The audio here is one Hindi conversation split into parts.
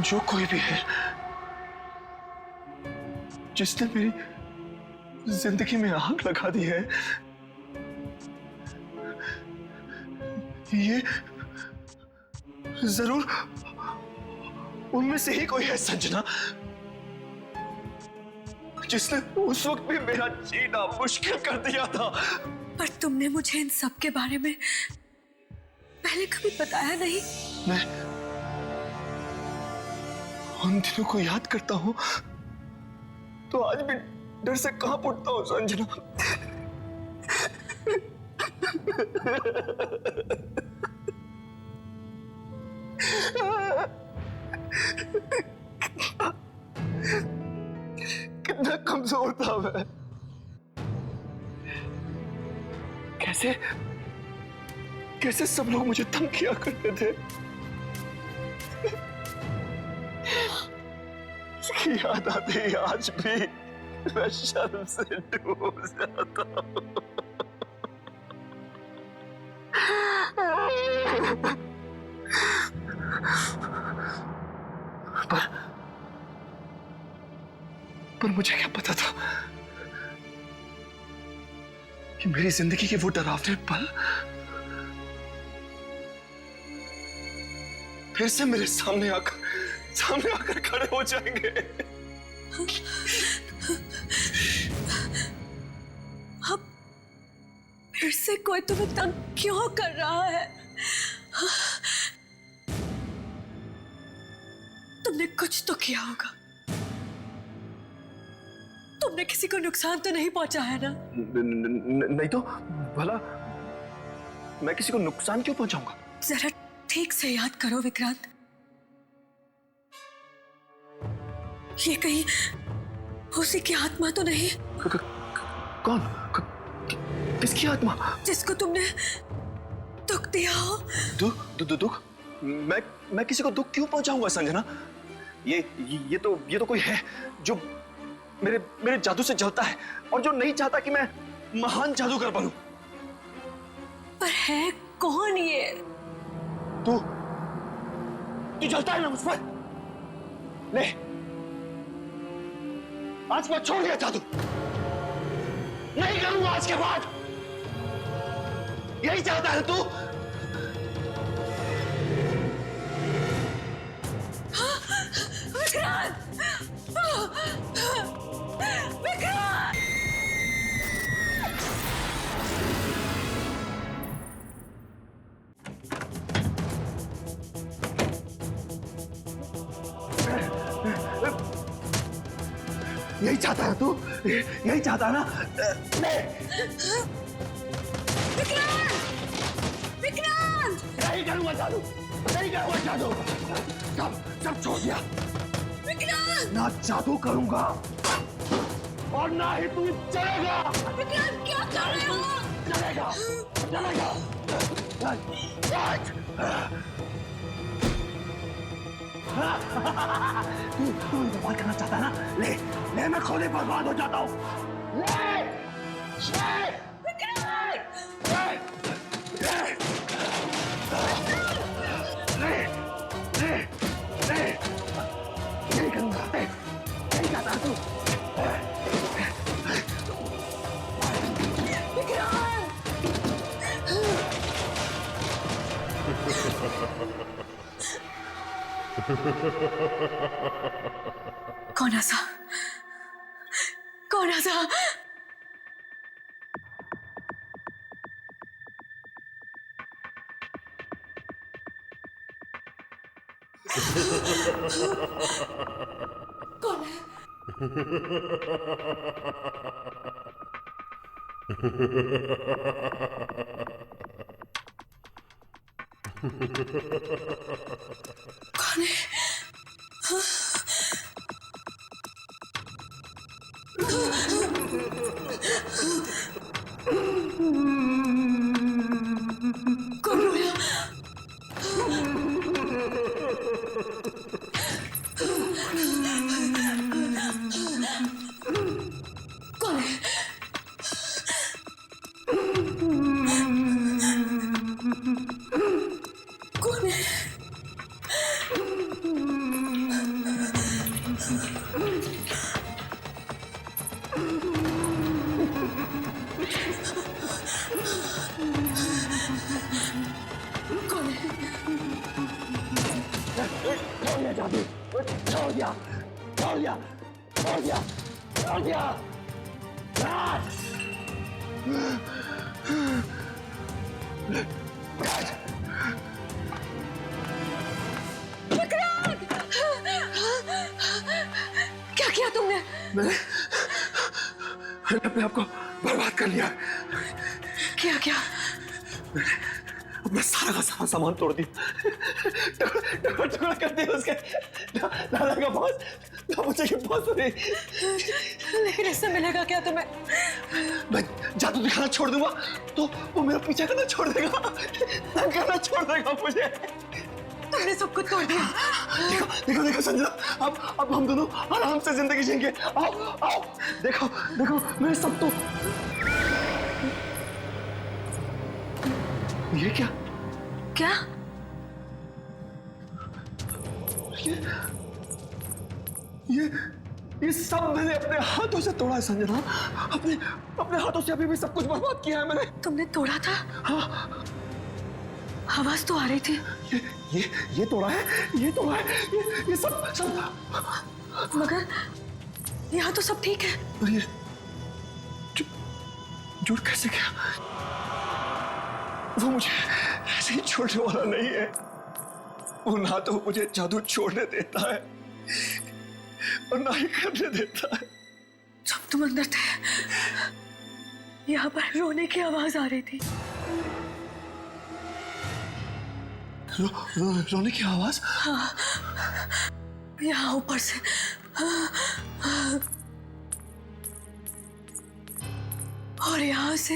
जो कोई भी है जिसने मेरी जिंदगी में आग लगा दी है, ये जरूर उनमें से ही कोई है संजना, जिसने उस वक्त भी मेरा जीना मुश्किल कर दिया था। पर तुमने मुझे इन सब के बारे में पहले कभी बताया नहीं। मैं उन दिनों को याद करता हूं तो आज भी डर से कांप उठता हूं संजना। कितना कमजोर था मैं, कैसे कैसे सब लोग मुझे तंग किया करते थे। उसकी याद आती है आज भी मैं शर्म से डूब जाता हूं। पर मुझे क्या पता था कि मेरी जिंदगी के वो डरावने पल फिर से मेरे सामने आकर खड़े हो जाएंगे। अब फिर से कोई तुम्हें तंग क्यों कर रहा है? तुमने कुछ तो किया होगा। तुमने किसी को नुकसान तो नहीं पहुंचा है ना? नहीं तो भला मैं किसी को नुकसान क्यों पहुंचाऊंगा? जरा ठीक से याद करो विक्रांत, ये कहीं उसी की आत्मा तो नहीं? कौन? किसकी आत्मा? जिसको तुमने दुख दिया हो। दुख? मैं किसी को दुख क्यों पहुंचाऊंगा संजना? ये तो कोई है जो मेरे जादू से जलता है और जो नहीं चाहता कि मैं महान जादूगर बनूं। पर है कौन ये? तू जलता है ना मुझ पर? ले, आज मैं छोड़ दिया जादू, नहीं करूंगा आज के बाद। यही चाहता है तू? विक्रांत! विक्रांत! यही चाहता है तू? यही चाहता है ना? विक्रांत! विक्रांत! नहीं करूंगा जादू, नहीं करूंगा जादू। सब छोड़ दिया। विक्रांत! ना जादू करूंगा और ना ही तू चलेगा। विक्रांत क्या कर रहे हो? चलेगा। तू बर्बाद करना चाहता है ना? ले मैं खुद ही बर्बाद हो जाता हूँ। नहीं करूंगा, नहीं चाहता तू। कौन ऐसा? कौन ऐसा? कौन है? कौन है? कौन रोया? कौन है? कौन है? कौन है? छोड़ दिया जादू, छोड़ दिया, छोड़ दिया, छोड़ दिया, छोड़ दिया। क्या किया तुमने? मैंने अपने आप को बर्बाद कर लिया। क्या क्या? मैंने अपना सारा का सारा सामान तोड़ दिया, टुकड़ा टुकड़ा कर दिया उसके। दादा का बॉस, मुझे ये बॉस हुई। लेकिन इससे मिलेगा क्या तुम्हें? मैं जादू दिखाना छोड़ दूंगा तो वो मेरा पीछा करना छोड़ देगा, तंग करना छोड़ देगा मुझे। तुमने सब कुछ तोड़ दिया। देखो देखो देखो संजना, अब हम दोनों आराम से जिंदगी जिएंगे। आओ आओ, देखो देखो मैं सब तो। ये क्या? क्या? ये सब मैंने अपने हाथों से तोड़ा है संजना। अपने हाथों से अभी भी सब कुछ बर्बाद किया है मैंने। तुमने तोड़ा था? हाँ, आवाज तो आ रही थी। ये तोड़ा है, ये तोड़ा है, ये सब। मगर यहाँ तो सब ठीक है। और ये जुड़ कैसे गया? वो मुझे ऐसे ही छोड़ने वाला नहीं है। वो ना तो मुझे जादू छोड़ने देता है और ना ही करने देता है। जब तुम अंदर थे, यहाँ पर रोने की आवाज आ रही थी। रोने की आवाज? हाँ, यहाँ ऊपर से। और यहाँ से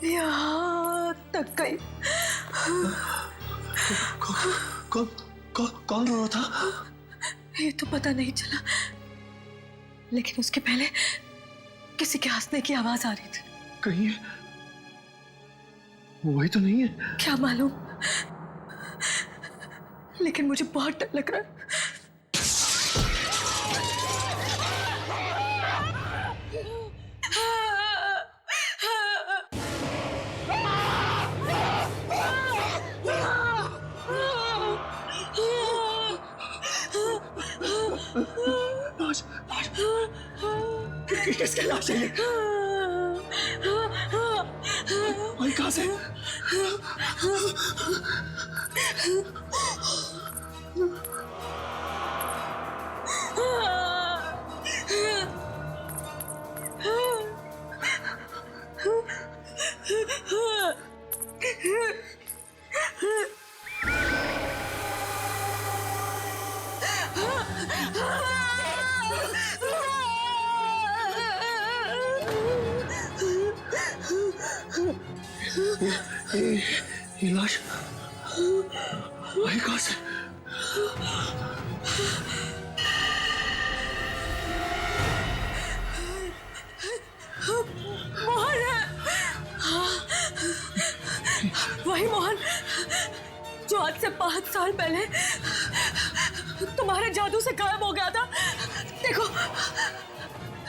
यहाँ तक गई। कौन रो रहा था? ये तो पता नहीं चला, लेकिन उसके पहले किसी के हंसने की आवाज आ रही थी। कहीं वही तो नहीं है? क्या मालूम, लेकिन मुझे बहुत डर लग रहा है। किसके लाश है ये? भाई कहाँ से? ये लाश भाई कहाँ से? मोहन है। वही मोहन जो आज से 5 साल पहले तुम्हारे जादू से गायब हो गया था। देखो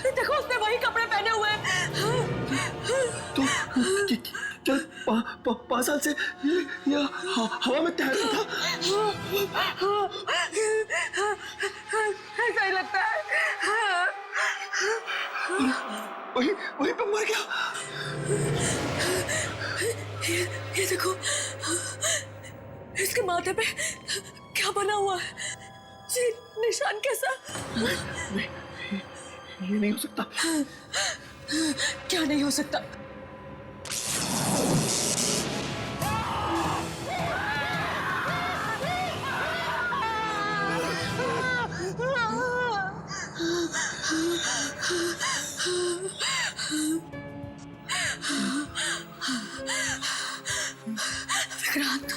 देखो, उसने वही कपड़े पहने हुए हैं। तो क्या 5 साल से ये हवा में तैर रहा था? ऐसा ही लगता है। वही पे मर गया। ये देखो, इसके माथे पे क्या बना हुआ है? ये निशान कैसा? नहीं, ये नहीं हो सकता। क्या नहीं हो सकता? विक्रांत,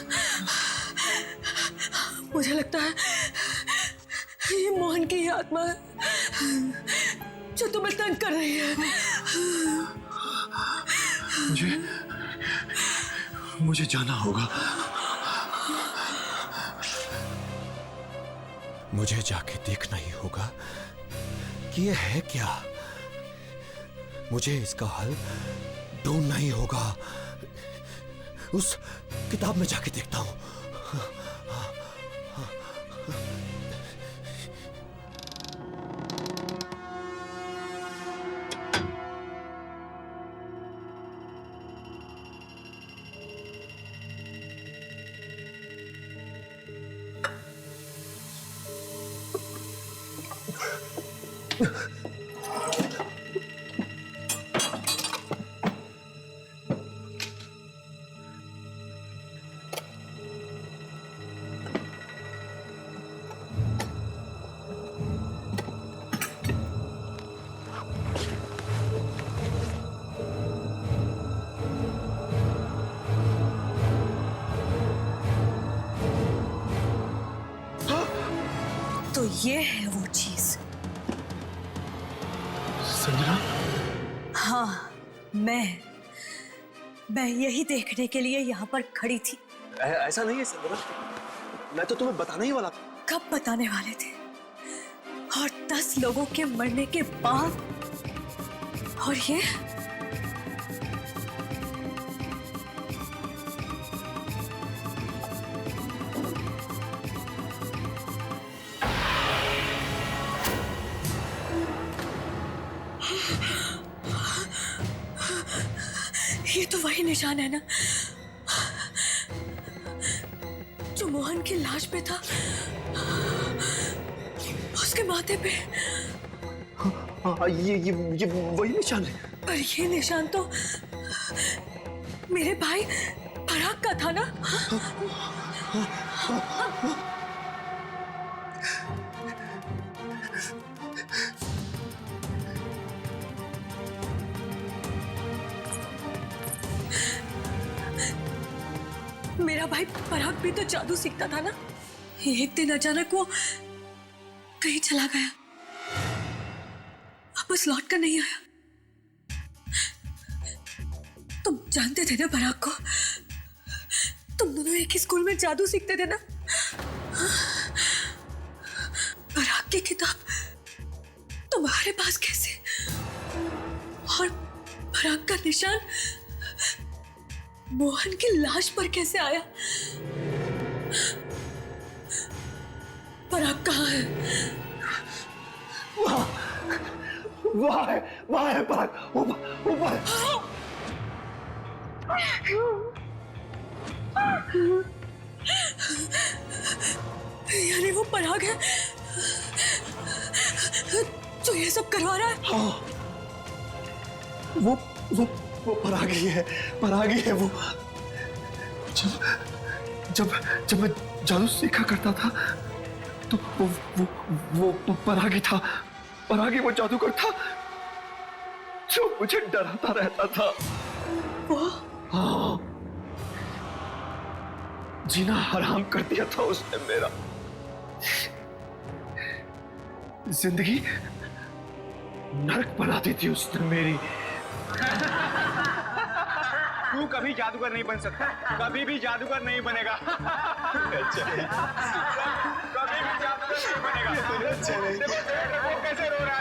मुझे लगता है ये मोहन की ही आत्मा है जो तुम्हें तंग कर रही है। मुझे जाना होगा। मुझे जाके देखना ही होगा कि ये है क्या। मुझे इसका हल ढूंढना ही होगा। उस किताब में जाके देखता हूं। तो ये है वो चीज। संजना? हाँ, मैं यही देखने के लिए यहाँ पर खड़ी थी। ऐसा नहीं है संजना, मैं तो तुम्हें बताने ही वाला था। कब बताने वाले थे? और 10 लोगों के मरने के बाद। और ये तो वही निशान है ना जो मोहन की लाश पे था, उसके माथे पे। हाँ, ये वही निशान है। पर ये निशान तो मेरे भाई पराग का था ना? मेरा भाई पराग भी तो जादू सीखता था ना। एक दिन अचानक वो कहीं चला गया, वापस लौट कर नहीं आया। तुम जानते थे ना पराग को? तुम दोनों एक ही स्कूल में जादू सीखते थे ना? पराग की किताब तुम्हारे पास कैसे? और पराग का निशान मोहन की लाश पर कैसे आया? पराग कहाँ है? वहाँ है पराग, ऊपर। यानी वो पराग है जो ये सब करवा रहा है? हाँ, वो पराग ही है वो। जब मैं जादू सीखा करता था तो वो पराग ही था। पराग ही वो जादूगर था जो मुझे डराता रहता था। वो? हाँ, जीना हराम कर दिया था उसने मेरा। जिंदगी नरक बना दी थी उसने मेरी। तू कभी जादूगर नहीं बन सकता, कभी भी जादूगर नहीं बनेगा। कभी भी जादूगर नहीं बनेगा। देखो वो कैसे रो रहा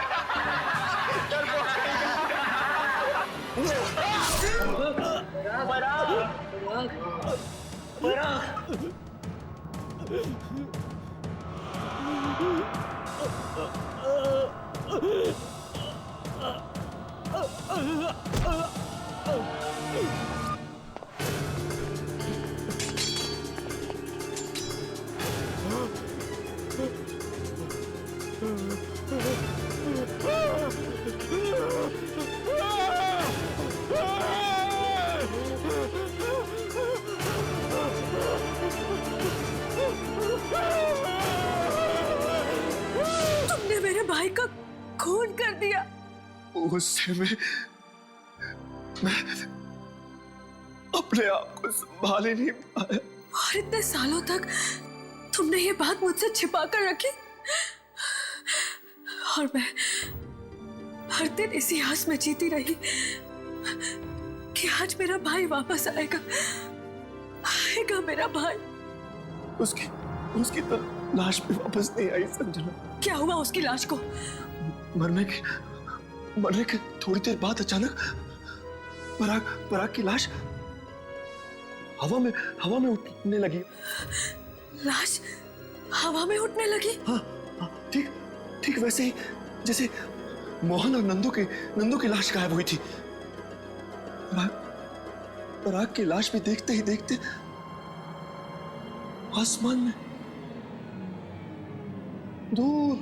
तुमने मेरे भाई का खून कर दिया। उससे मैं अपने आप को संभाल ही नहीं पाया। और इतने सालों तक तुमने ये बात मुझसे छिपा कर रखी। और मैं हर दिन इसी आस में जीती रही कि आज मेरा भाई वापस आएगा मेरा भाई। उसकी तो लाश भी वापस नहीं आई संजना। क्या हुआ उसकी लाश को? मरने के थोड़ी देर बाद अचानक पराग की लाश हवा में उठने लगी। लाश हवा में उठने लगी? हाँ, हाँ, ठीक वैसे ही जैसे मोहन और नंदू की लाश गायब हुई थी। पराग की लाश भी देखते ही देखते आसमान में दूर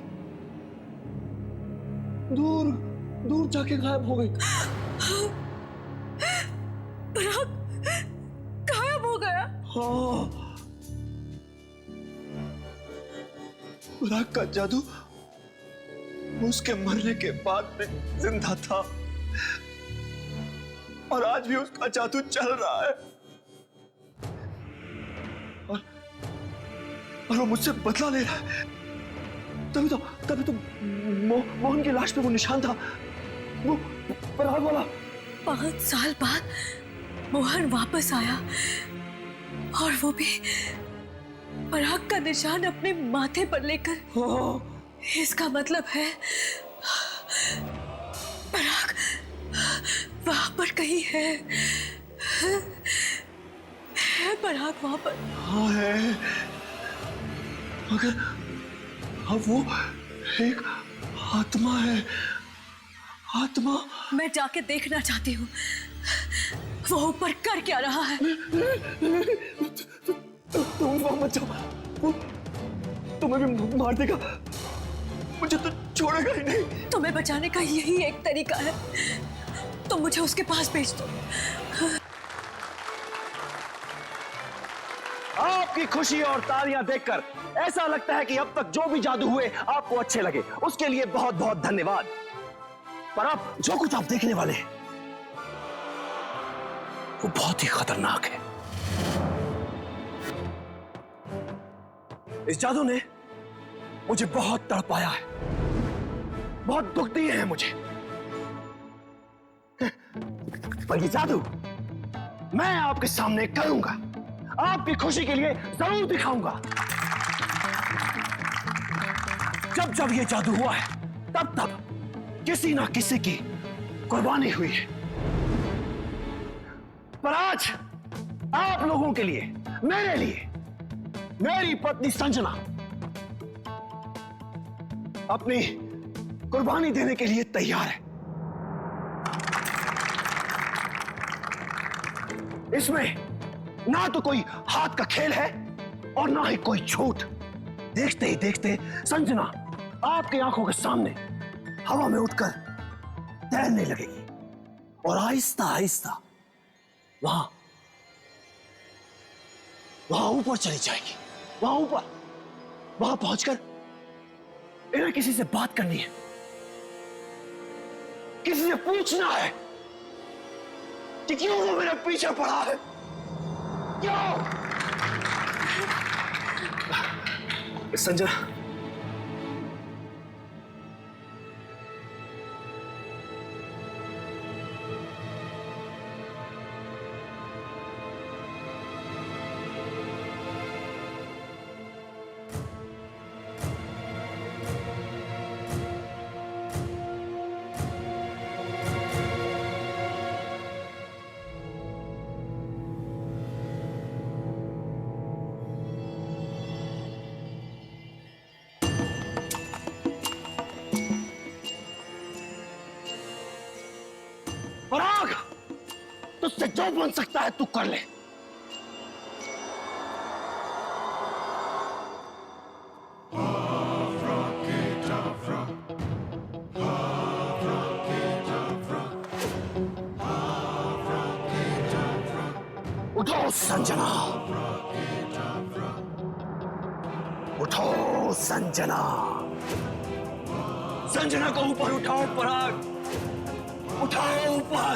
जाके गायब हो गई। पराग गायब हो गया? हाँ, पराग का जादू उसके मरने के बाद भी जिंदा था और आज भी उसका जादू चल रहा है और वो मुझसे बदला ले रहा है। तभी तो मोहन की लाश पे वो निशान था, वो पराग वाला। 5 साल बाद मोहन वापस आया और वो भी पराग का निशान अपने माथे पर लेकर। हाँ। इसका मतलब है पराग वहां पर कहीं है पराग वहां पर। हाँ है, मगर अब वो एक आत्मा है। आत्मा। मैं जाके देखना चाहती हूँ वो ऊपर कर क्या रहा है। तुम वहां मत जाओ, वो तुम्हें भी मार देगा, मुझे तो छोड़ेगा ही नहीं। तुम्हें बचाने का यही एक तरीका है, तुम मुझे उसके पास भेज दो। आपकी खुशी और तालियां देखकर ऐसा लगता है कि अब तक जो भी जादू हुए आपको अच्छे लगे, उसके लिए बहुत बहुत धन्यवाद। पर अब जो कुछ आप देखने वाले हैं वो बहुत ही खतरनाक है। इस जादू ने मुझे बहुत तड़पाया है, बहुत दुख दिए हैं मुझे, पर ये जादू मैं आपके सामने करूंगा, आपकी खुशी के लिए जरूर दिखाऊंगा। जब ये जादू हुआ है तब किसी ना किसी की कुर्बानी हुई है। पर आज आप लोगों के लिए, मेरे लिए, मेरी पत्नी संजना अपनी कुर्बानी देने के लिए तैयार है। इसमें ना तो कोई हाथ का खेल है और ना ही कोई झूठ। देखते ही देखते संजना आपकी आंखों के सामने हवा में उठकर तैरने लगेगी और आहिस्ता आहिस्ता वहां ऊपर चली जाएगी। वहां पहुंचकर इन्हें किसी से बात करनी है, किसी से पूछना है कि क्यों वो मेरे पीछे पड़ा है, क्यों। संजना, पराग, तुझसे जो बन सकता है तू कर ले। उठो संजना, उठो संजना, संजना को ऊपर उठाओ पराग, उठाओ ऊपर।